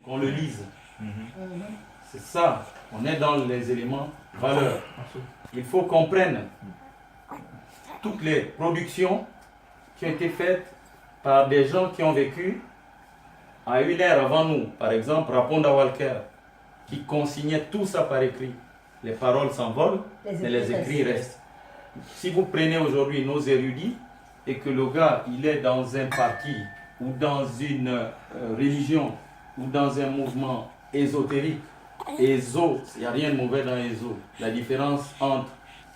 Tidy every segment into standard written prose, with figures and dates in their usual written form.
qu'on le lise. C'est ça, on est dans les éléments valeurs. Il faut qu'on prenne toutes les productions qui ont été faites par des gens qui ont vécu à une ère avant nous. Par exemple, Raponda Walker, qui consignait tout ça par écrit. Les paroles s'envolent, mais les écrits restent. Si vous prenez aujourd'hui nos érudits et que le gars, il est dans un parti ou dans une religion ou dans un mouvement ésotérique, éso, il n'y a rien de mauvais dans éso. La différence entre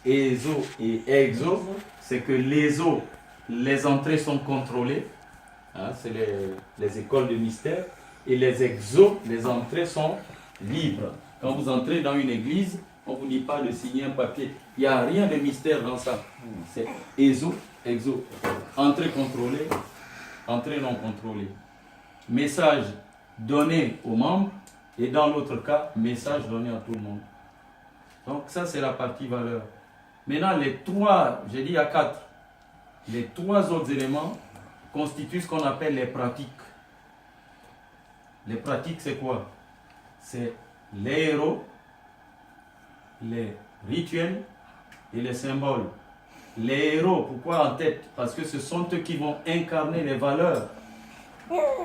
éso et exo, c'est que l'éso, les entrées sont contrôlées, hein, c'est les écoles de mystère, et les exos, les entrées sont libres. Quand vous entrez dans une église, on ne vous dit pas de signer un papier. Il n'y a rien de mystère dans ça. C'est éso, exo. Entrée contrôlée, entrée non contrôlée. Message donné aux membres, et dans l'autre cas, message donné à tout le monde. Donc ça, c'est la partie valeur. Maintenant, les trois, j'ai dit à 4, les trois autres éléments constituent ce qu'on appelle les pratiques. Les pratiques, c'est quoi? C'est les héros, les rituels et les symboles. Les héros, pourquoi en tête? Parce que ce sont eux qui vont incarner les valeurs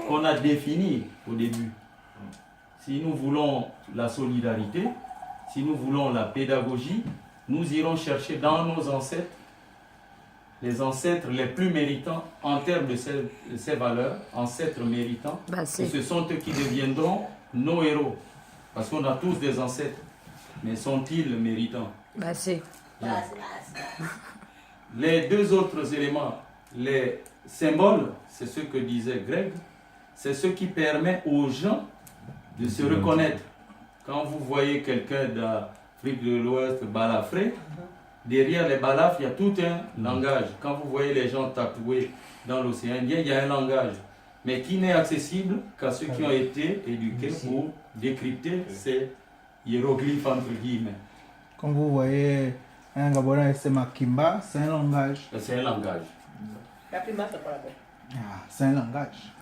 qu'on a définies au début. Si nous voulons la solidarité, si nous voulons la pédagogie, nous irons chercher dans nos ancêtres, les ancêtres les plus méritants en termes de ces valeurs, ancêtres méritants, et ce sont eux qui deviendront nos héros. Parce qu'on a tous des ancêtres, mais sont-ils méritants? Les deux autres éléments, les symboles, c'est ce que disait Greg, c'est ce qui permet aux gens de se reconnaître. Quand vous voyez quelqu'un d'Afrique de l'Ouest balafré, derrière les balafres, il y a tout un langage. Quand vous voyez les gens tatoués dans l'océan Indien, il y a un langage, mais qui n'est accessible qu'à ceux qui ont été éduqués pour décrypter ces hiéroglyphes entre guillemets. Quand vous voyez un Gabonais, c'est Makimba, c'est un langage. C'est un langage. C'est un langage.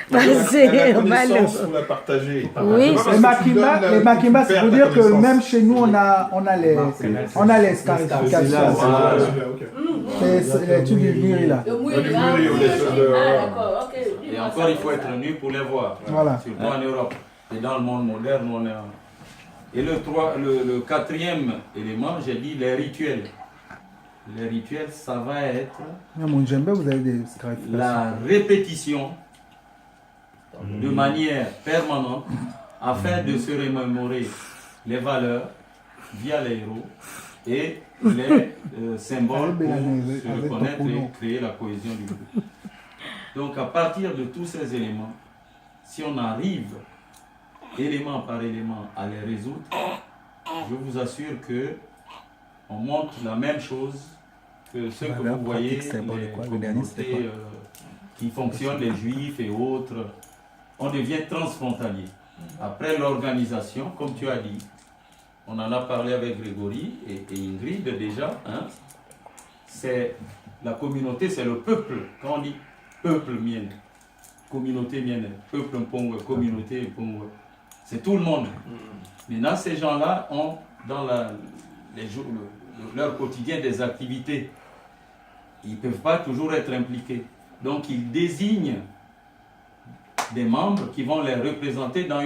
La connaissance, vous la partagez. Oui, les Makimba, c'est pour dire que même chez nous, on a les scarifications. C'est les trucs du Miri là. Et encore, il faut être nu pour les voir. Voilà. Surtout en Europe. Et dans le monde moderne, on est... Et le quatrième élément, j'ai dit les rituels. Les rituels, ça va être vous avez des la répétition de manière permanente afin de se remémorer les valeurs via les héros et les symboles pour se reconnaître et créer la cohésion du groupe. Donc à partir de tous ces éléments, si on arrive élément par élément à les résoudre, je vous assure que on montre la même chose que ce que vous voyez, les communautés qui fonctionnent, les juifs et autres. On devient transfrontalier. Après l'organisation, comme tu as dit, on en a parlé avec Grégory et Ingrid déjà, hein, c'est la communauté, c'est le peuple. Quand on dit peuple mienne, communauté mienne, peuple Mpongwe, communauté Mpongwe, c'est tout le monde. Maintenant, ces gens-là ont dans leur quotidien des activités. Ils ne peuvent pas toujours être impliqués. Donc, ils désignent des membres qui vont les représenter dans une